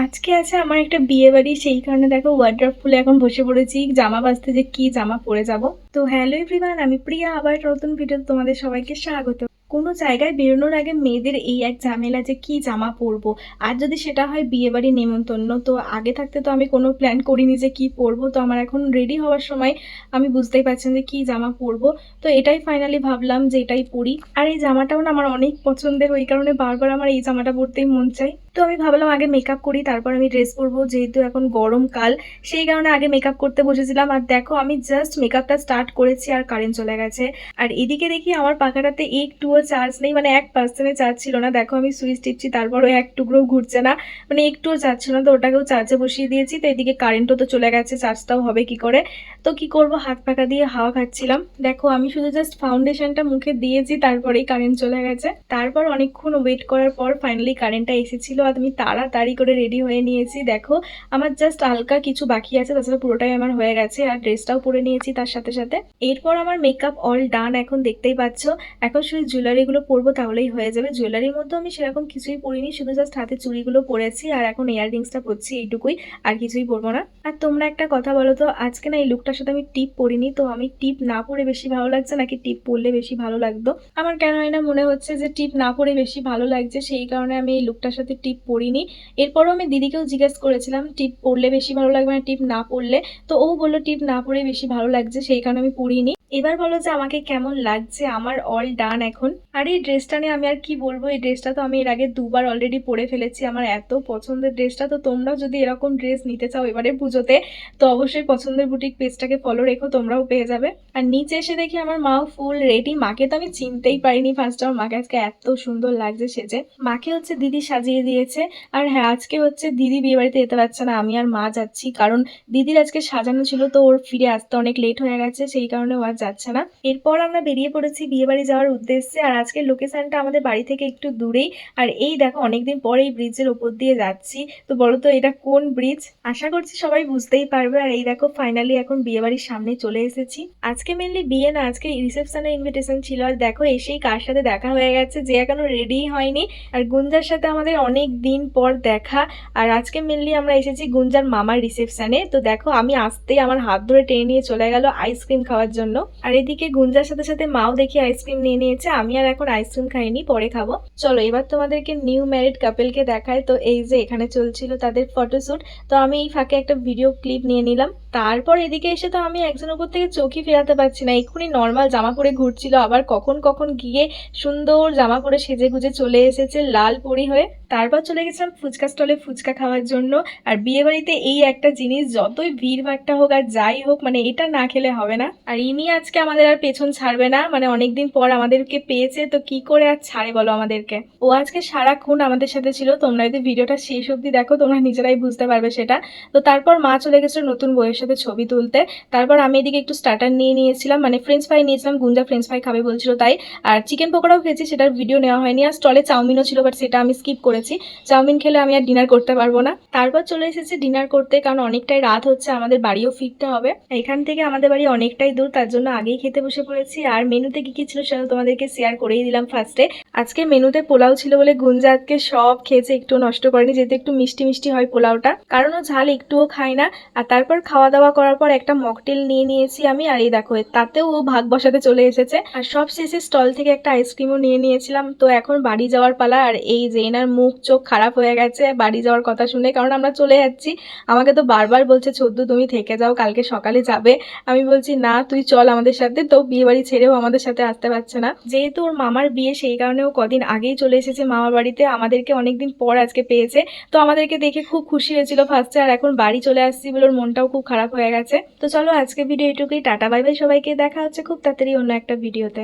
আজকে আছে আমার একটা বিয়ে বাড়ি, সেই কারণে দেখো ওয়ার্ড্রপ খুলে এখন বসে পড়েছি জামা বাছতে যে কি জামা পরে যাব। তো হ্যালো এভরিওয়ান, আমি প্রিয়া, আবার নতুন ভিডিও তোমাদের সবাইকে স্বাগত। কোনো জায়গায় বেরোনোর আগে মেয়েদের এই এক ঝামেলা যে কি জামা পরবো। আর যদি সেটা হয় বিয়ে বাড়ির নেমন্তন্ন, তো আগে থাকতে তো আমি কোনো প্ল্যান করিনি যে কি পরবো। তো আমার এখন রেডি হওয়ার সময় আমি বুঝতেই পারছেন যে কি জামা পরবো। তো এটাই ফাইনালি ভাবলাম যে এটাই পরি। আর এই জামাটাও না আমার অনেক পছন্দের, ওই কারণে বারবার আমার এই জামাটা পরতেই মন চাই। তো আমি ভাবলাম আগে মেকআপ করি, তারপর আমি ড্রেস পরবো, যেহেতু এখন গরমকাল সেই কারণে আগে মেকআপ করতে বসেছিলাম। আর দেখো আমি জাস্ট মেকআপটা স্টার্ট করেছি আর কারেন্ট চলে গেছে। আর এদিকে দেখি আমার পাখাটাতে একটুও চার্জ নেই, মানে 1% চার্জ ছিল না। দেখো আমি সুইচ টিপছি, তারপরও এক টুকরো ঘুরছে না, মানে একটুও চার্জ না। তো ওটাকেও চার্জে বসিয়ে দিয়েছি। তো এদিকে কারেন্টও তো চলে গেছে, চার্জটাও হবে কি করে। তো কি করব, হাত পাখা দিয়ে হাওয়া খাচ্ছিলাম। দেখো আমি শুধু জাস্ট ফাউন্ডেশনটা মুখে দিয়েছি, তারপরেই কারেন্ট চলে গেছে। তারপর অনেকক্ষণ ওয়েট করার পর ফাইনালি কারেন্টটা এসেছিল আর আমি তাড়াতাড়ি করে রেডি হয়ে নিয়েছি। দেখো আমার জাস্ট হালকা কিছু বাকি আছে, তাছাড়া পুরোটাই আমার হয়ে গেছে। আর ড্রেসটাও পরে নিয়েছি তার সাথে সাথে। এরপর আমার মেকআপ অল ডান, এখন দেখতেই পাচ্ছ। এখন শুধু জুয়েলারিগুলো পরবো, তাহলেই হয়ে যাবে। জুয়েলারির মধ্যে আমি সেরকম কিছুই পরিনি, শুধু জাস্ট হাতে চুড়িগুলো পরেছি আর এখন ইয়াররিংসটা পরছি, এইটুকুই। আর কিছুই পরবো না। আর তোমরা একটা কথা বলো তো, আজকে না এই লুকটার সাথে আমি টিপ পরিনি, তো আমি টিপ না পরে বেশি ভালো লাগছে নাকি টিপ পরলে বেশি ভালো লাগতো? আমার কেন হয় না মনে হচ্ছে যে টিপ না পরে বেশি ভালো লাগছে, সেই কারণে আমি এই লুকটার সাথে টিপ পরিনি। এরপরও আমি দিদিকেও জিজ্ঞেস করেছিলাম টিপ পরলে বেশি ভালো লাগবে না টিপ না পরলে, তো ও বললো টিপ না পরে বেশি ভালো লাগছে, সেই কারণে আমি পরিনি। এবার বলো যে আমাকে কেমন লাগছে। আমার অল ডান এখন। আর এই ড্রেসটা নিয়ে আমি আর কি বলবো, এই ড্রেসটা তো আমি এর আগে দুবার অলরেডি পরে ফেলেছি। আমার এত পছন্দের ড্রেসটা। তো তোমরাও যদি এরকম ড্রেস নিতে চাও এবারে পুজোতে, তো অবশ্যই পছন্দের বুটিক পেজটাকে ফলো রেখো, তোমরাও পেয়ে যাবে। আর নিচে এসে দেখি আমার মাও ফুল রেডি। মাকে তো আমি চিনতেই পারিনি ফার্স্ট, আমার মাকে আজকে এত সুন্দর লাগছে সেজে। মাকে হচ্ছে দিদি সাজিয়ে দিয়েছে। আর হ্যাঁ, আজকে হচ্ছে দিদি বিয়ে বাড়িতে যেতে পারছে না, আমি আর মা যাচ্ছি, কারণ দিদির আজকে সাজানো ছিল, তো ওর ফিরে আসতে অনেক লেট হয়ে গেছে, সেই কারণে ও আর যাচ্ছে না। এরপর আমরা বেরিয়ে পড়েছি বিয়ে বাড়ি যাওয়ার উদ্দেশ্যে। আর আজকের লোকেশনটা আমাদের বাড়ি থেকে একটু দূরেই। আর এই দেখো অনেকদিন পর এই ব্রিজের ওপর দিয়ে যাচ্ছি। তো বলো তো এটা কোন ব্রিজ? আশা করছি সবাই বুঝতেই পারবে। আর এই দেখো ফাইনালি এখন বিয়ে বাড়ির সামনে চলে এসেছি। আজকে মেনলি বিয়ে না, আজকে রিসেপশনের ইনভিটেশন ছিল। আর দেখো এসেই কার সাথে দেখা হয়ে গেছে, যে এখনো রেডি হয়নি। আর গুঞ্জার সাথে আমাদের অনেক দিন পর দেখা। আর আজকে মেনলি আমরা এসেছি গুঞ্জার মামার রিসেপশনে। তো দেখো আমি আসতেই আমার হাত ধরে টেনে নিয়ে চলে গেল আইসক্রিম খাওয়ার জন্য। আর এদিকে গুঞ্জার সাথে সাথে মাও দেখি আইসক্রিম নিয়ে নিয়েছে। আমি আর এখন আইসক্রিম খাইনি, পরে খাবো। চলো এবার তোমাদেরকে নিউ ম্যারিড কাপেলকে দেখায়। তো এই যে এখানে চলছিল তাদের ফটোশুট, তো আমি এই ফাঁকে একটা ভিডিও ক্লিপ নিয়ে নিলাম। তারপর এদিকে এসে তো আমি একজনের উপর থেকে চোখই ফেরাতে পারছি না। এক্ষুনি নর্মাল জামা পরে ঘুরছিল, আবার কখন কখন গিয়ে সুন্দর জামা পরে সেজে গুজে চলে এসেছে লাল পরি হয়ে। তারপর চলে গেছিলাম ফুচকা স্টলে ফুচকা খাওয়ার জন্য। আর বিয়ে বাড়িতে এই একটা জিনিস, যতই ভিড় ভাট্টা হোক আর যাই হোক, মানে এটা না খেলে হবে না। আর ইনি আজকে আমাদের আর পেছন ছাড়বে না, মানে অনেকদিন পর আমাদেরকে পেয়েছে, তো কি করে আর ছাড়ে বলো আমাদেরকে। ও আজকে সারাক্ষণ আমাদের সাথে ছিল। তোমরা যদি ভিডিওটা শেষ অবধি দেখো তোমরা নিজেরাই বুঝতে পারবে সেটা। তো তারপর মা চলে গেছিল নতুন বউয়ের সাথে ছবি তুলতে। তারপর আমি এদিকে একটু স্টার্টার নিয়ে নিয়েছিলাম, মানে ফ্রেঞ্চ ফ্রাই নিয়েছিলাম, গুঞ্জা ফ্রেঞ্চ ফ্রাই খাবে বলছিল তাই। আর চিকেন পকোড়াও খেয়েছি, সেটার ভিডিও নেওয়া হয়নি। আর স্টলে চাউমিনও ছিল, বাট সেটা আমি স্কিপ করেছি। চাউমিন খেলে আমি আর ডিনার করতে পারবো না। তারপর চলে এসেছি ডিনার করতে, কারণ অনেকটাই রাত হচ্ছে, আমাদের বাড়িও ফিরতে হবে। এখান থেকে আমাদের বাড়ি অনেকটাই দূর, তার জন্য আগেই খেতে বসে পড়েছি। আর মেনুতে কি কি ছিল সেটা তোমাদেরকে শেয়ার করেই দিলাম ফার্স্টে। আজকে মেনুতে পোলাও ছিল বলে গুঞ্জা আজকে সব খেয়েছে, একটু নষ্ট করেনি, যেহেতু একটু মিষ্টি মিষ্টি হয় পোলাওটা, কারণ ও ঝাল একটুও খায় না। আর তারপর খাওয়া দাওয়া করার পর একটা মকটেল নিয়ে নিয়েছি আমি। আর এই দেখো তাতেও ও ভাগ বসাতে চলে এসেছে। আর সব শেষে স্টল থেকে একটা আইসক্রিমও নিয়ে নিয়েছিলাম। তো এখন বাড়ি যাওয়ার পালা। আর এই যে এনার মুখ চোখ খারাপ হয়ে গেছে বাড়ি যাওয়ার কথা শুনে, কারণ আমরা চলে যাচ্ছি। আমাকে তো বারবার বলছে ছদ্দু তুমি থেকে যাও, কালকে সকালে যাবে। আমি বলছি না তুই চল আমাদের সাথে। তো বিয়ে বাড়ি ছেড়েও আমাদের সাথে আসতে পারছে না, যেহেতু ওর মামার বিয়ে, সেই কারণে ও কদিন আগেই চলে এসেছে মামার বাড়িতে। আমাদেরকে অনেকদিন পর আজকে পেয়েছে, তো আমাদেরকে দেখে খুব খুশি হয়েছিল ফার্স্টে। আর এখন বাড়ি চলে আসছি বলে ওর মনটাও খুব খারাপ হয়ে গেছে। তো চলো আজকে ভিডিও এটুকুই, টাটা বাই বাই সবাইকে, দেখা হচ্ছে খুব তাড়াতাড়ি অন্য একটা ভিডিওতে।